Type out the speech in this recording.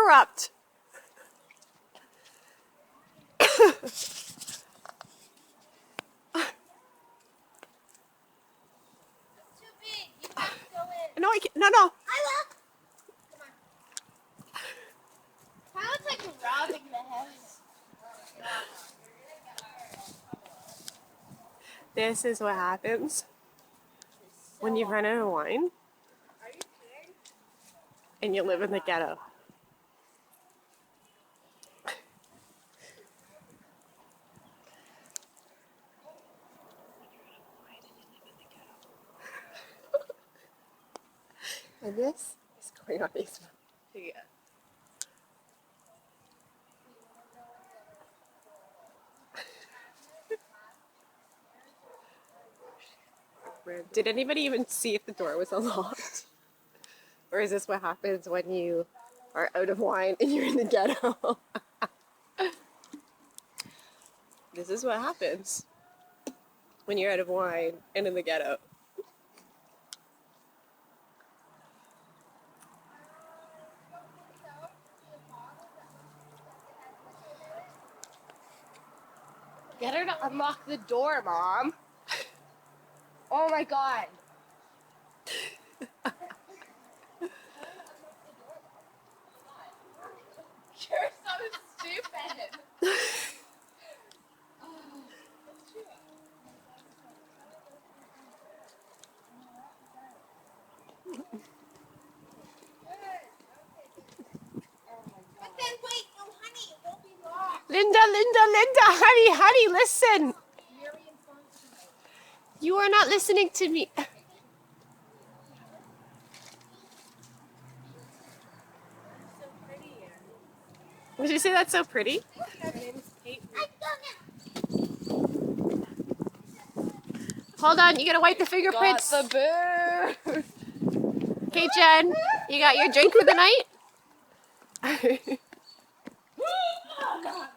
corrupt. No, I can't. No. I will. Come on. How it's like robbing the house. This is what happens when you run out of wine and you live in the ghetto. And this is going on Facebook. Yeah. Did anybody even see if the door was unlocked? Or is this what happens when you are out of wine and you're in the ghetto? This is what happens when you're out of wine and in the ghetto. Get her to unlock the door, Mom. Oh my God. You're so stupid. But then wait, no, honey, it won't be locked. Linda, honey, listen. You are not listening to me. Would you say that's so pretty? Hold on, you gotta wipe the fingerprints. Got the boo. Okay, Jen, you got your drink for the night? Oh, God.